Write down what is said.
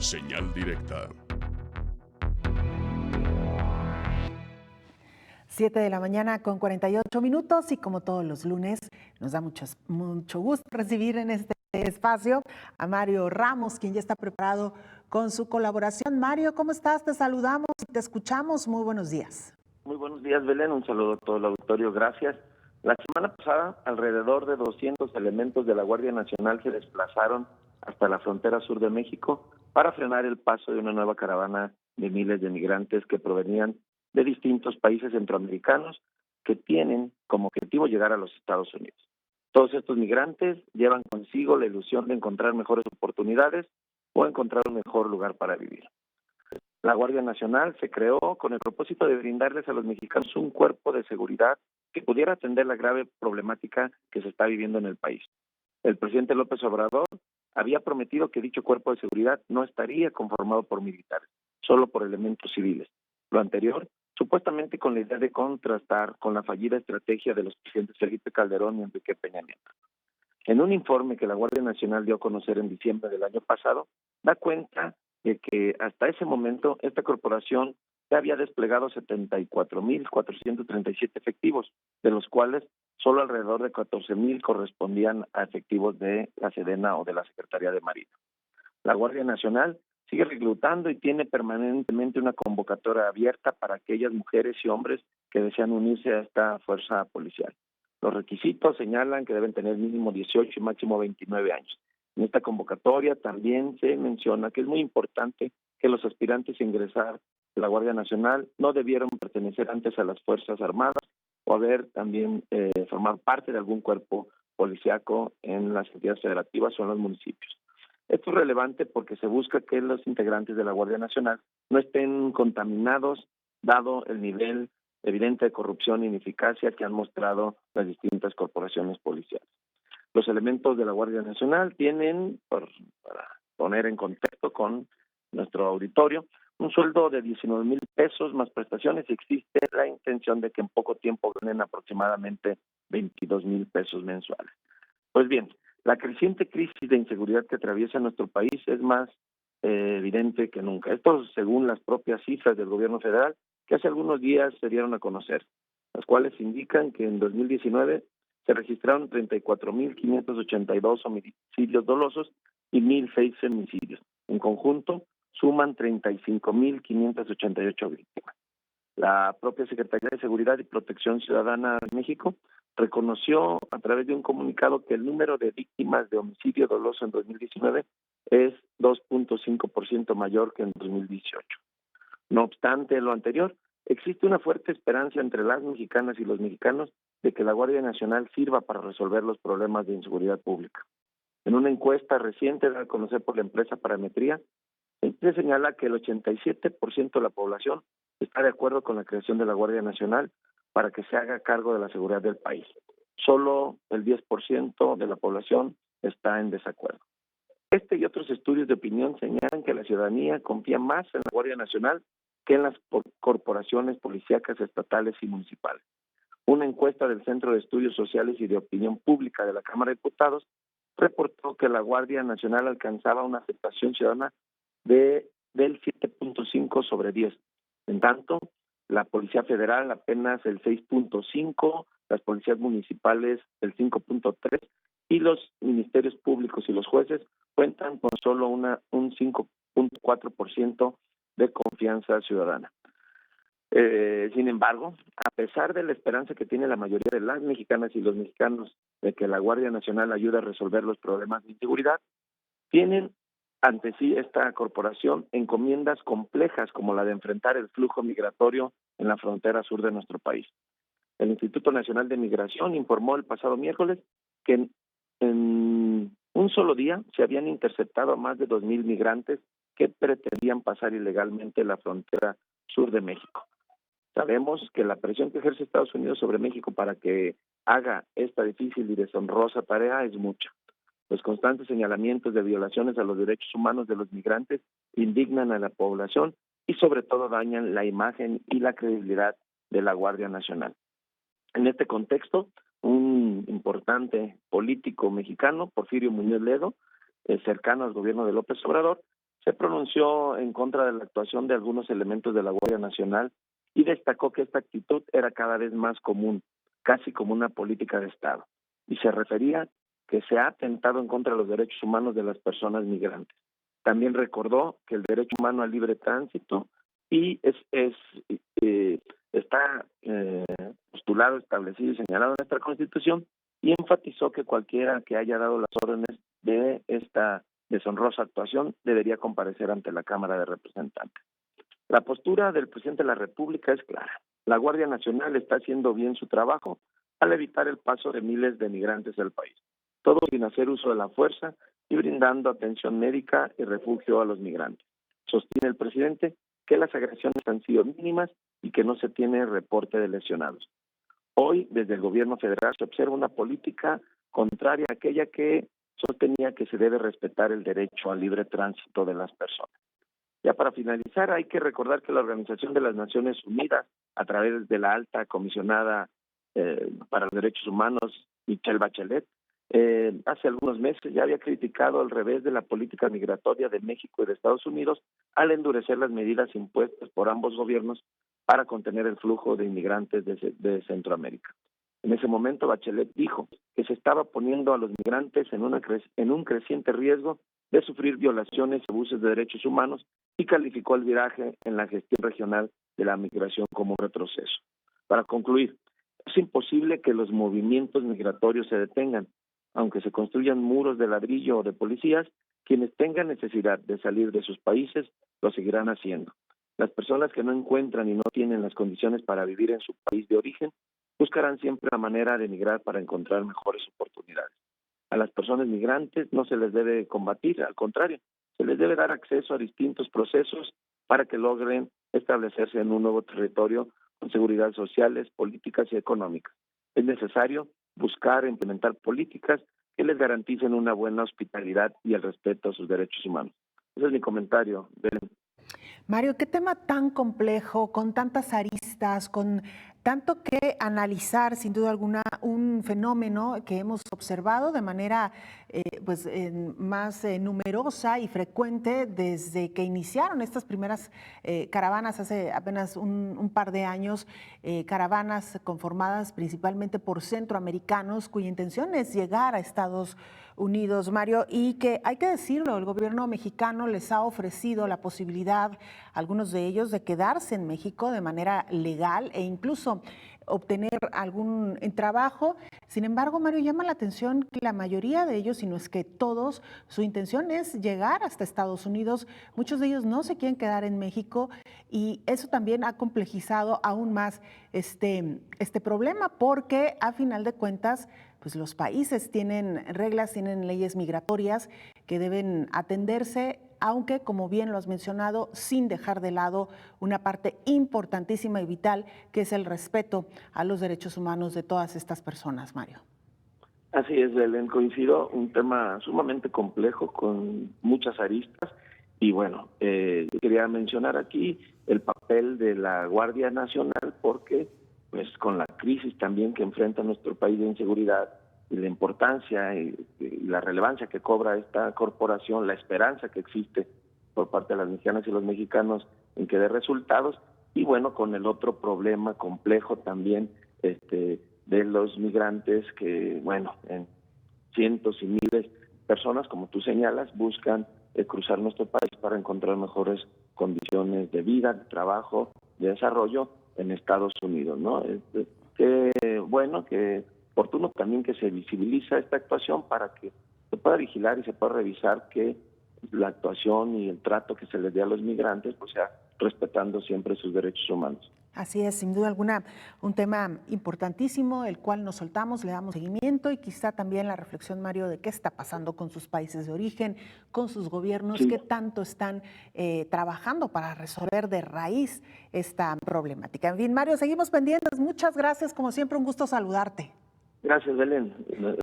Señal directa. 7 de la mañana con 48 minutos y como todos los lunes nos da mucho gusto recibir en este espacio a Mario Ramos, quien ya está preparado con su colaboración. Mario, ¿cómo estás? Te saludamos y te escuchamos. Muy buenos días. Muy buenos días, Belén. Un saludo a todo el auditorio. Gracias. La semana pasada, alrededor de 200 elementos de la Guardia Nacional se desplazaron hasta la frontera sur de México para frenar el paso de una nueva caravana de miles de migrantes que provenían de distintos países centroamericanos que tienen como objetivo llegar a los Estados Unidos. Todos estos migrantes llevan consigo la ilusión de encontrar mejores oportunidades o encontrar un mejor lugar para vivir. La Guardia Nacional se creó con el propósito de brindarles a los mexicanos un cuerpo de seguridad que pudiera atender la grave problemática que se está viviendo en el país. El presidente López Obrador había prometido que dicho cuerpo de seguridad no estaría conformado por militares, solo por elementos civiles. Lo anterior, supuestamente con la idea de contrastar con la fallida estrategia de los presidentes Felipe Calderón y Enrique Peña Nieto. En un informe que la Guardia Nacional dio a conocer en diciembre del año pasado, da cuenta de que hasta ese momento esta corporación ya había desplegado 74.437 efectivos, de los cuales solo alrededor de 14,000 correspondían a efectivos de la Sedena o de la Secretaría de Marina. La Guardia Nacional sigue reclutando y tiene permanentemente una convocatoria abierta para aquellas mujeres y hombres que desean unirse a esta fuerza policial. Los requisitos señalan que deben tener mínimo 18 y máximo 29 años. En esta convocatoria también se menciona que es muy importante que los aspirantes a ingresar a la Guardia Nacional no debieron pertenecer antes a las Fuerzas Armadas o haber también formar parte de algún cuerpo policiaco en las entidades federativas o en los municipios. Esto es relevante porque se busca que los integrantes de la Guardia Nacional no estén contaminados, dado el nivel evidente de corrupción e ineficacia que han mostrado las distintas corporaciones policiales. Los elementos de la Guardia Nacional tienen, para poner en contexto con nuestro auditorio, un sueldo de 19,000 pesos más prestaciones y existe la intención de que en poco tiempo ganen aproximadamente 22,000 pesos mensuales. Pues bien, la creciente crisis de inseguridad que atraviesa nuestro país es más evidente que nunca. Esto según las propias cifras del gobierno federal que hace algunos días se dieron a conocer, las cuales indican que en 2019 se registraron 34,582 homicidios dolosos y 1,006 femicidios. En conjunto, suman 35,588 víctimas. La propia Secretaría de Seguridad y Protección Ciudadana de México reconoció a través de un comunicado que el número de víctimas de homicidio doloso en 2019 es 2.5% mayor que en 2018. No obstante lo anterior, existe una fuerte esperanza entre las mexicanas y los mexicanos de que la Guardia Nacional sirva para resolver los problemas de inseguridad pública. En una encuesta reciente dada a conocer por la empresa Parametría, se señala que el 87% de la población está de acuerdo con la creación de la Guardia Nacional para que se haga cargo de la seguridad del país. Solo el 10% de la población está en desacuerdo. Este y otros estudios de opinión señalan que la ciudadanía confía más en la Guardia Nacional que en las corporaciones policíacas estatales y municipales. Una encuesta del Centro de Estudios Sociales y de Opinión Pública de la Cámara de Diputados reportó que la Guardia Nacional alcanzaba una aceptación ciudadana del 7.5 sobre 10. En tanto, la Policía Federal apenas el 6.5, las policías municipales el 5.3 y los ministerios públicos y los jueces cuentan con solo un 5.4% de confianza ciudadana. Sin embargo, a pesar de la esperanza que tiene la mayoría de las mexicanas y los mexicanos de que la Guardia Nacional ayude a resolver los problemas de inseguridad, tienen ante sí esta corporación encomiendas complejas como la de enfrentar el flujo migratorio en la frontera sur de nuestro país. El Instituto Nacional de Migración informó el pasado miércoles que en un solo día se habían interceptado a más de 2,000 migrantes que pretendían pasar ilegalmente la frontera sur de México. Sabemos que la presión que ejerce Estados Unidos sobre México para que haga esta difícil y deshonrosa tarea es mucha. Los constantes señalamientos de violaciones a los derechos humanos de los migrantes indignan a la población y sobre todo dañan la imagen y la credibilidad de la Guardia Nacional. En este contexto, un importante político mexicano, Porfirio Muñoz Ledo, cercano al gobierno de López Obrador, Se pronunció en contra de la actuación de algunos elementos de la Guardia Nacional y destacó que esta actitud era cada vez más común, casi como una política de Estado, y se refería que se ha atentado en contra de los derechos humanos de las personas migrantes. También recordó que el derecho humano al libre tránsito y está postulado, establecido y señalado en nuestra Constitución, y enfatizó que cualquiera que haya dado las órdenes de esta deshonrosa actuación debería comparecer ante la Cámara de Representantes. La postura del presidente de la República es clara. La Guardia Nacional está haciendo bien su trabajo al evitar el paso de miles de migrantes al país, todo sin hacer uso de la fuerza y brindando atención médica y refugio a los migrantes. Sostiene el presidente que las agresiones han sido mínimas y que no se tiene reporte de lesionados. Hoy, desde el gobierno federal, se observa una política contraria a aquella que sostenía que se debe respetar el derecho al libre tránsito de las personas. Ya para finalizar, hay que recordar que la Organización de las Naciones Unidas, a través de la alta comisionada para los derechos humanos, Michelle Bachelet, hace algunos meses ya había criticado al revés de la política migratoria de México y de Estados Unidos al endurecer las medidas impuestas por ambos gobiernos para contener el flujo de inmigrantes de Centroamérica. En ese momento, Bachelet dijo que se estaba poniendo a los migrantes en un creciente riesgo de sufrir violaciones y abusos de derechos humanos y calificó el viraje en la gestión regional de la migración como un retroceso. Para concluir, es imposible que los movimientos migratorios se detengan, aunque se construyan muros de ladrillo o de policías. Quienes tengan necesidad de salir de sus países lo seguirán haciendo. Las personas que no encuentran y no tienen las condiciones para vivir en su país de origen buscarán siempre la manera de emigrar para encontrar mejores oportunidades. A las personas migrantes no se les debe combatir, al contrario, se les debe dar acceso a distintos procesos para que logren establecerse en un nuevo territorio con seguridad sociales, políticas y económicas. Es necesario buscar e implementar políticas que les garanticen una buena hospitalidad y el respeto a sus derechos humanos. Ese es mi comentario, Belén. Mario, qué tema tan complejo, con tantas aristas, con tanto que analizar, sin duda alguna, un fenómeno que hemos observado de manera más numerosa y frecuente desde que iniciaron estas primeras caravanas hace apenas un par de años, caravanas conformadas principalmente por centroamericanos cuya intención es llegar a Estados Unidos, Mario, y que hay que decirlo, el gobierno mexicano les ha ofrecido la posibilidad, algunos de ellos, de quedarse en México de manera legal e incluso obtener algún trabajo. Sin embargo, Mario, llama la atención que la mayoría de ellos, si no es que todos, su intención es llegar hasta Estados Unidos. Muchos de ellos no se quieren quedar en México y eso también ha complejizado aún más este problema, porque a final de cuentas, pues los países tienen reglas, tienen leyes migratorias que deben atenderse, aunque, como bien lo has mencionado, sin dejar de lado una parte importantísima y vital, que es el respeto a los derechos humanos de todas estas personas, Mario. Así es, Belén, coincido, un tema sumamente complejo con muchas aristas y bueno, quería mencionar aquí el papel de la Guardia Nacional porque pues con la crisis también que enfrenta nuestro país de inseguridad y la importancia y la relevancia que cobra esta corporación, la esperanza que existe por parte de las mexicanas y los mexicanos en que dé resultados, y bueno, con el otro problema complejo también de los migrantes que, bueno, en cientos y miles de personas, como tú señalas, buscan cruzar nuestro país para encontrar mejores condiciones de vida, de trabajo, de desarrollo en Estados Unidos, ¿no? Que bueno, que oportuno también que se visibiliza esta actuación para que se pueda vigilar y se pueda revisar que la actuación y el trato que se les dé a los migrantes pues sea respetando siempre sus derechos humanos. Así es, sin duda alguna, un tema importantísimo, el cual nos soltamos, le damos seguimiento y quizá también la reflexión, Mario, de qué está pasando con sus países de origen, con sus gobiernos, Sí. qué tanto están trabajando para resolver de raíz esta problemática. En fin, Mario, seguimos pendientes. Muchas gracias, como siempre, un gusto saludarte. Gracias, Belén.